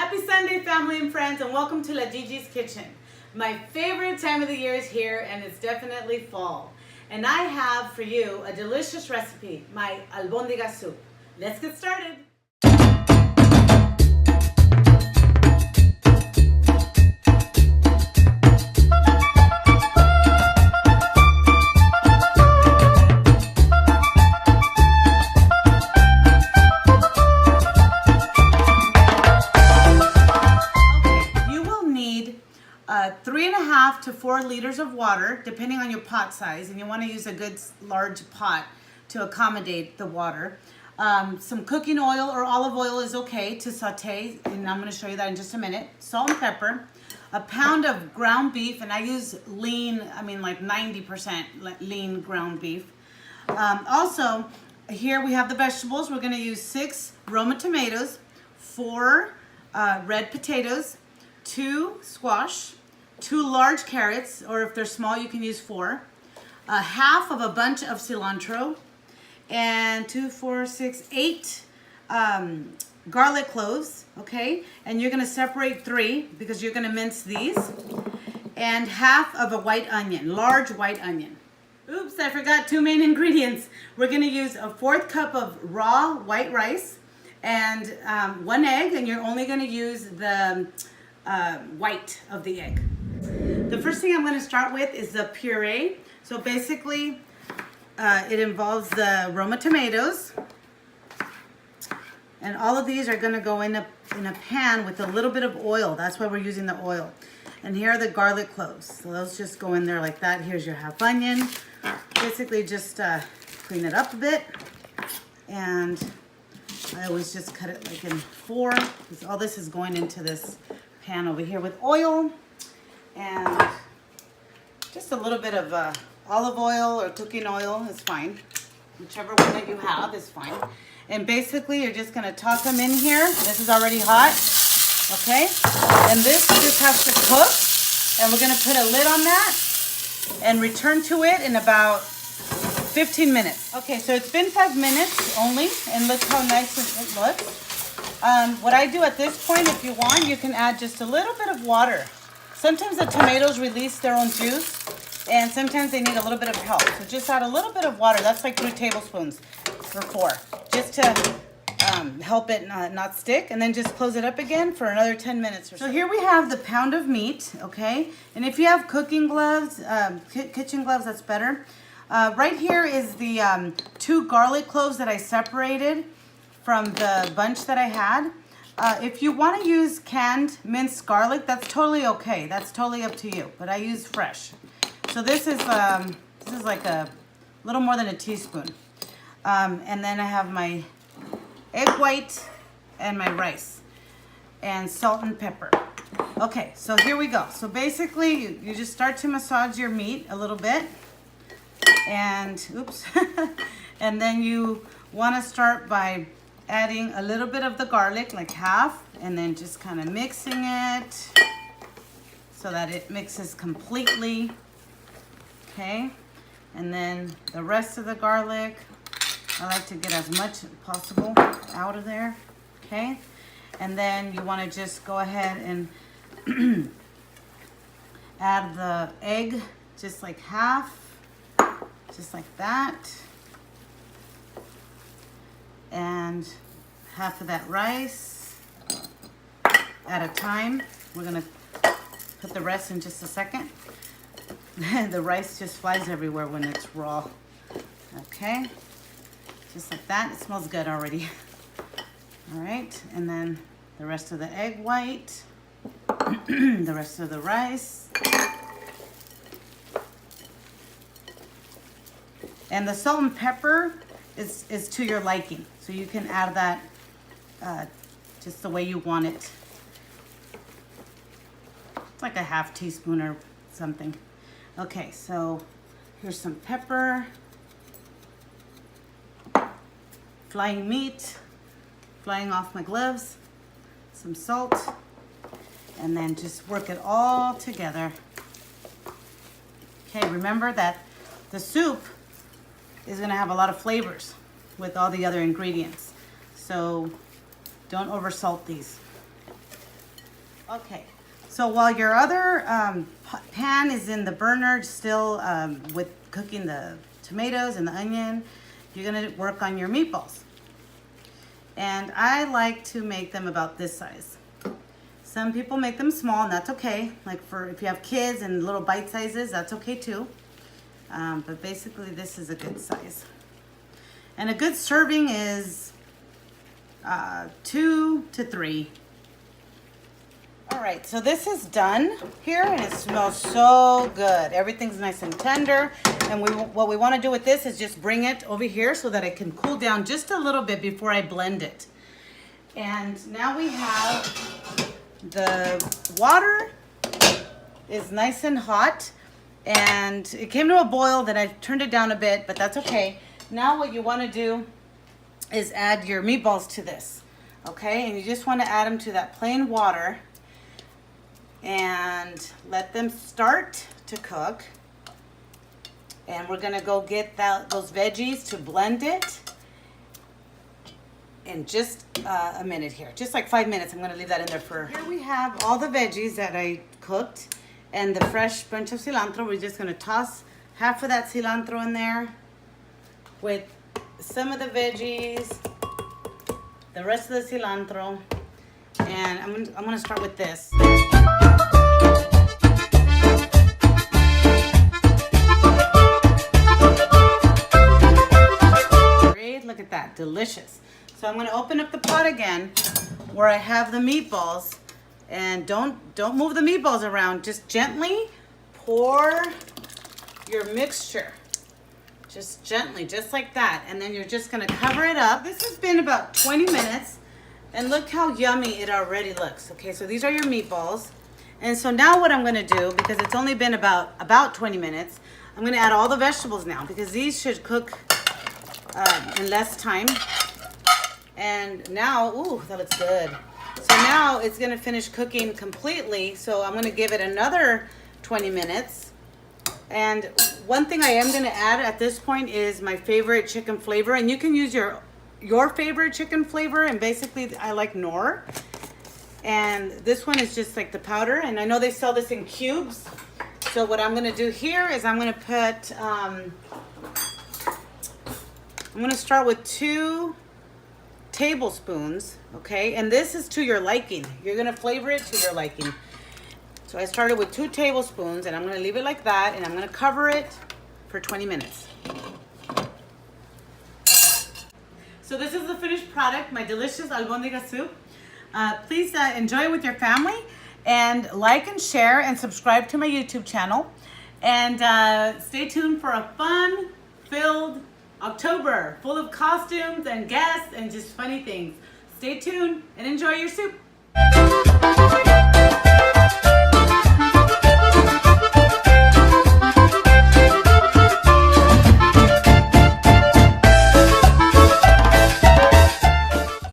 Happy Sunday, family and friends, and welcome to La Gigi's Kitchen. My favorite time of the year is here, and it's definitely fall. And I have for you a delicious recipe, my Albondigas soup. Let's get started. Three and a half to 4 liters of water, depending on your pot size, and you want to use a good large pot to accommodate the water. Some cooking oil or olive oil is okay to saute, and I'm going to show you that in just a minute. Salt and pepper, a pound of ground beef, and I use lean, like 90% lean ground beef. Also, here we have the vegetables. We're going to use 6 Roma tomatoes, 4 red potatoes, 2 squash, 2 large carrots, or if they're small, you can use 4. Half of a bunch of cilantro, and 2, 4, 6, 8 garlic cloves, okay? And you're gonna separate 3 because you're gonna mince these. And half of a white onion, large white onion. Oops, I forgot 2 main ingredients. We're gonna use a 1/4 cup of raw white rice and 1 egg, and you're only gonna use the white of the egg. The first thing I'm going to start with is the puree. So basically, it involves the Roma tomatoes, and all of these are going to go in a pan with a little bit of oil. That's why we're using the oil. And here are the garlic cloves. So those just go in there like that. Here's your half onion. Basically, just clean it up a bit, and I always just cut it like in 4 because all this is going into this pan over here with oil. And just a little bit of olive oil or cooking oil is fine. Whichever one that you have is fine. And basically, you're just going to toss them in here. This is already hot, okay? And this just has to cook. And we're going to put a lid on that and return to it in about 15 minutes. Okay, so it's been 5 minutes only, and look how nice it looks. What I do at this point, if you want, you can add just a little bit of water. Sometimes the tomatoes release their own juice, and sometimes they need a little bit of help. So just add a little bit of water. That's like 3 tablespoons or 4, just to help it not stick. And then just close it up again for another 10 minutes or so. So here we have the pound of meat, okay? And if you have cooking gloves, kitchen gloves, that's better. Right here is the 2 garlic cloves that I separated from the bunch that I had. If you want to use canned minced garlic, that's totally okay. That's totally up to you. But I use fresh. So this is like a little more than a teaspoon. And then I have my egg white and my rice and salt and pepper. Okay, so here we go. So basically, you just start to massage your meat a little bit. And oops. And then you want to start by adding a little bit of the garlic, like half, and then just kind of mixing it so that it mixes completely, okay? And then the rest of the garlic, I like to get as much as possible out of there, okay? And then you want to just go ahead and add the egg, just like half, just like that. And half of that rice at a time. We're gonna put the rest in just a second. The rice just flies everywhere when it's raw. Okay, just like that. It smells good already. All right, and then the rest of the egg white, the rest of the rice, and the salt and pepper is to your liking. So you can add that just the way you want it. It's like a half teaspoon or something. Okay, so here's some pepper, flying meat, flying off my gloves, some salt, and then just work it all together. Okay, remember that the soup is going to have a lot of flavors with all the other ingredients. So don't over salt these. Okay, so while your other pan is in the burner still with cooking the tomatoes and the onion, you're gonna work on your meatballs. And I like to make them about this size. Some people make them small, and that's okay. Like for if you have kids and little bite sizes, that's okay too. But basically this is a good size. And a good serving is 2 to 3. All right, so this is done here, and it smells so good. Everything's nice and tender. And what we want to do with this is just bring it over here so that it can cool down just a little bit before I blend it. And now we have the water is nice and hot, and it came to a boil. Then I turned it down a bit, but that's okay. Now what you want to do is add your meatballs to this, okay? And you just want to add them to that plain water and let them start to cook. And we're gonna go get those veggies to blend it in just a minute here. Just like 5 minutes, I'm gonna leave that in there for... Here we have all the veggies that I cooked and the fresh bunch of cilantro. We're just gonna toss half of that cilantro in there with some of the veggies, the rest of the cilantro, and I'm gonna start with this. Great, look at that, delicious. So I'm gonna open up the pot again where I have the meatballs, and don't move the meatballs around. Just gently pour your mixture. Just gently, just like that. And then you're just gonna cover it up. This has been about 20 minutes. And look how yummy it already looks. Okay, so these are your meatballs. And so now what I'm gonna do, because it's only been about 20 minutes, I'm gonna add all the vegetables now, because these should cook in less time. And now, ooh, that looks good. So now it's gonna finish cooking completely. So I'm gonna give it another 20 minutes. And one thing I am gonna add at this point is my favorite chicken flavor. And you can use your favorite chicken flavor, and basically I like Knorr. And this one is just like the powder, and I know they sell this in cubes. So what I'm gonna do here is I'm gonna put, I'm gonna start with 2 tablespoons, okay? And this is to your liking. You're gonna flavor it to your liking. So I started with 2 tablespoons, and I'm gonna leave it like that, and I'm gonna cover it for 20 minutes. So this is the finished product, my delicious albondiga soup. Please enjoy it with your family, and like and share and subscribe to my YouTube channel. And stay tuned for a fun-filled October, full of costumes and guests and just funny things. Stay tuned and enjoy your soup.